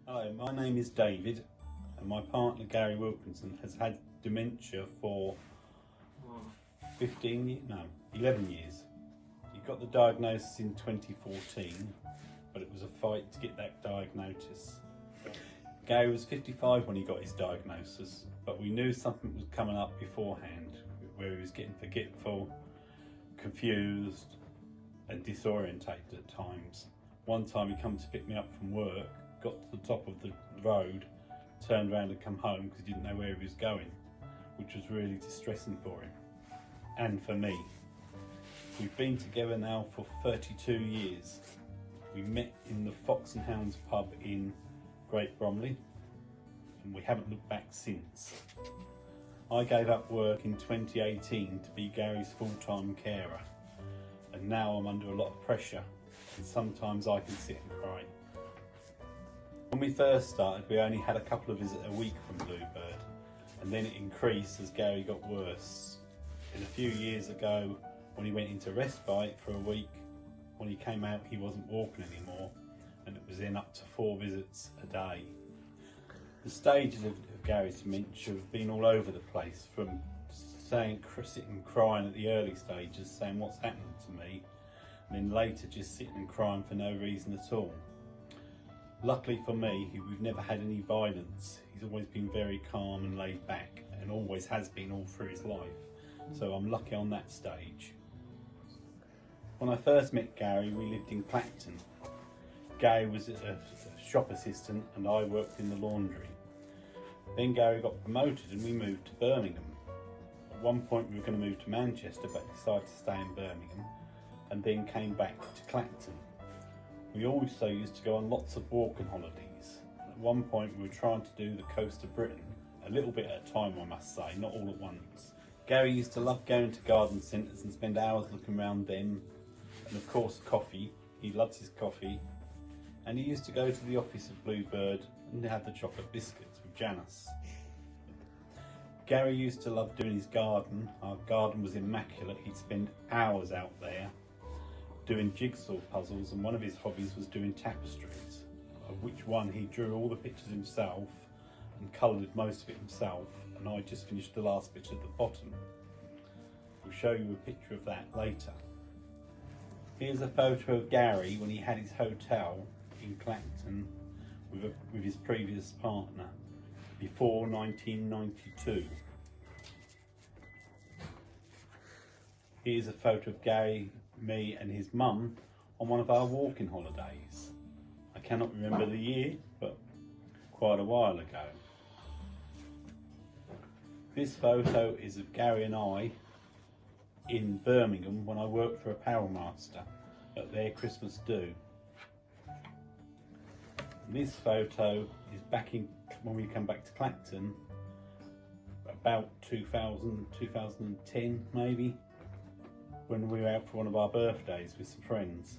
Hello, my name is David and my partner Gary Wilkinson has had dementia for 11 years. He got the diagnosis in 2014, but it was a fight to get that diagnosis. Gary was 55 when he got his diagnosis, but we knew something was coming up beforehand, where he was getting forgetful, confused and disorientated at times. One time he come to pick me up from work, got to the top of the road, turned around and come home because he didn't know where he was going, which was really distressing for him and for me. We've been together now for 32 years. We met in the Fox and Hounds pub in Great Bromley and we haven't looked back since. I gave up work in 2018 to be Gary's full-time carer, and now I'm under a lot of pressure and sometimes I can sit and cry. When we first started, we only had a couple of visits a week from Bluebird, and then it increased as Gary got worse. And a few years ago, when he went into respite for a week, when he came out he wasn't walking anymore, and it was then up to 4 visits a day. The stages of Gary's dementia have been all over the place, from sitting crying at the early stages, saying what's happening to me, and then later just sitting and crying for no reason at all. Luckily for me, we've never had any violence. He's always been very calm and laid back, and always has been all through his life. So I'm lucky on that stage. When I first met Gary, we lived in Clacton. Gary was a shop assistant and I worked in the laundry. Then Gary got promoted and we moved to Birmingham. At one point we were going to move to Manchester, but decided to stay in Birmingham and then came back to Clacton. We also used to go on lots of walking holidays. At one point we were trying to do the coast of Britain, a little bit at a time I must say, not all at once. Gary used to love going to garden centres and spend hours looking around them, and of course coffee. He loves his coffee, and he used to go to the office of Bluebird and have the chocolate biscuits with Janice. Gary used to love doing his garden. Our garden was immaculate. He'd spend hours out there doing jigsaw puzzles, and one of his hobbies was doing tapestries, of which one he drew all the pictures himself and coloured most of it himself, and I just finished the last bit at the bottom. We'll show you a picture of that later. Here's a photo of Gary when he had his hotel in Clacton with his previous partner before 1992. Here's a photo of Gary, me and his mum on one of our walking holidays. I cannot remember the year, but quite a while ago. This photo is of Gary and I in Birmingham when I worked for Apparel Master at their Christmas do. And this photo is back in when we come back to Clacton, about 2010 maybe, when we were out for one of our birthdays with some friends.